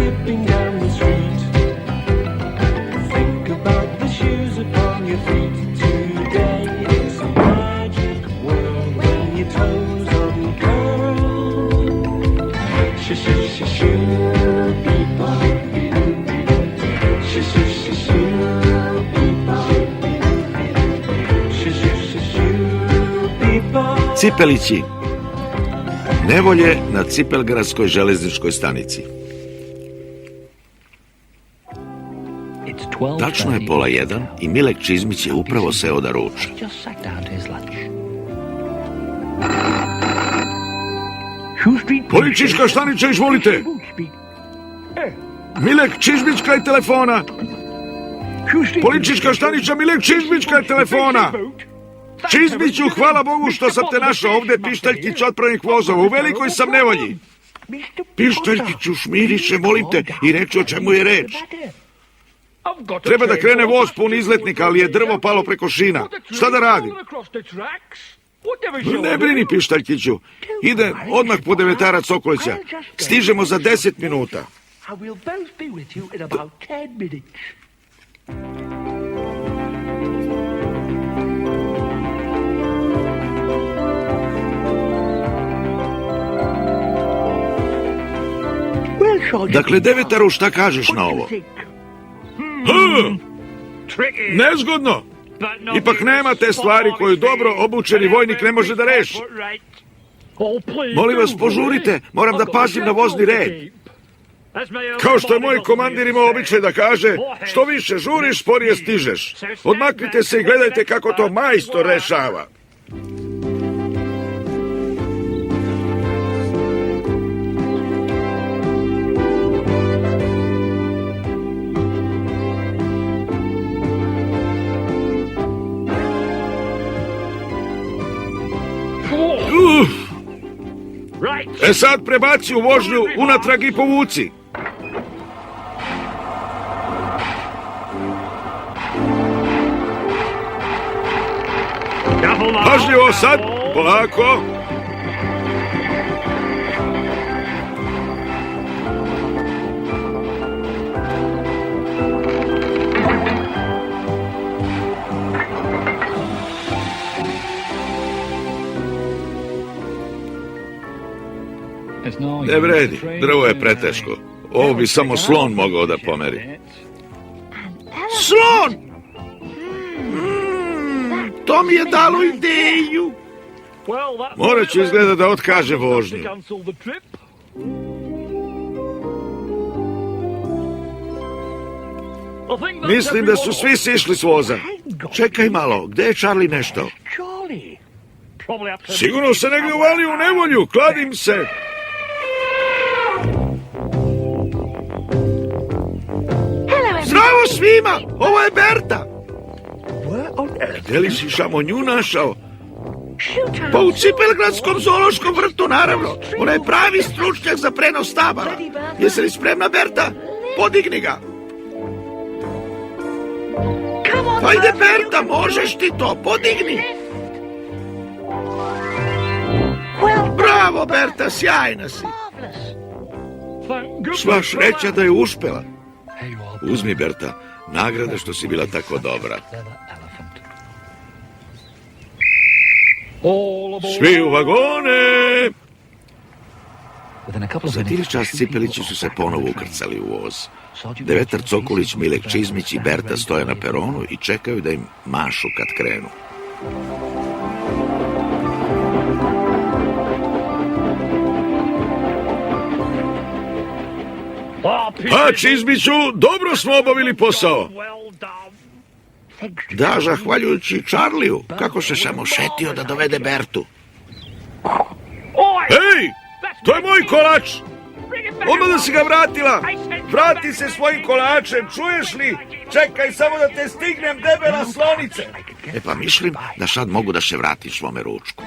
slipping down the street. Think about the shoes upon your feet today. It's a magic world when your toes uncurl. Shoo-shoo-shoo-shoo, beep-bop-beep-bop. Shoo-shoo-shoo-shoo, beep-bop-beep-bop. Shoo-shoo-shoo-shoo, beep-bop. Cipelići. Nevolje na Cipelgradskoj železničkoj stanici. Tačno je 12:30 i Milek Čizmić je upravo seo da ruča. Policijska stanica, izvolite. Milek Čizmić kraj telefona. Policijska stanica, Milek Čizmić kraj telefona. Čizmiću, hvala Bogu što sam te našao ovde, Pištaljkić, otpravnik vozova. U velikoj sam nevolji. Pištaljkiću, šmiri se, molim te, i reći o čemu je reč. Treba da krene voz pun izletnika, ali je drvo palo preko šina. Šta da radim? Ne brini, Pištaljkiću. Ide odmah po devetarac Okolića. Stižemo za 10 minuta. Dakle, Devetaru, šta kažeš na ovo? Nezgodno. Ipak nema te stvari koju dobro obučeni vojnik ne može da reši. Molim vas, požurite, moram da pazim na vozni red. Kao što je moj komandir imao običaj da kaže, što više žuriš, sporije stižeš. Odmaknite se i gledajte kako to majstor rešava. Sad prebaci u vožnju unatrag i povuci. Pažljivo sad, polako. Ne vredi, drvo je preteško. Ovo bi samo slon mogao da pomeri. Slon! To mi je dalo ideju. Morat ću izgleda da otkaže vožnju. Mislim da su svi sišli s voza. Čekaj malo, gde je Charlie nešto? Sigurno se negdje uvalio u nevolju, kladim se. Zdravo svima, ovo je Berta. Gde li si šamonju našao? Pa u Cipelgradskom zoološkom vrtu, naravno. Ona je pravi stručnjak za prenos stabala. Jesi li spremna, Berta? Podigni ga. Ajde, Berta, možeš ti to, podigni. Bravo, Berta, sjajna si. Sva sreća da je uspela. Uzmi, Berta, nagrada što si bila tako dobra. Svi u vagone! Za tili čas Cipelići su se ponovo ukrcali u voz. Devetar Cokolić, Milek Čizmić i Berta stoje na peronu i čekaju da im mašu kad krenu. A, Čizmiću, dobro smo obavili posao. Da, zahvaljujući Charliju, kako se samo šetio da dovede Bertu. Hej, to je moj kolač. Odmah da si ga vratila. Vrati se svojim kolačem, čuješ li? Čekaj samo da te stignem, debela slonice. Pa mislim da sad mogu da se vratim svome ručku.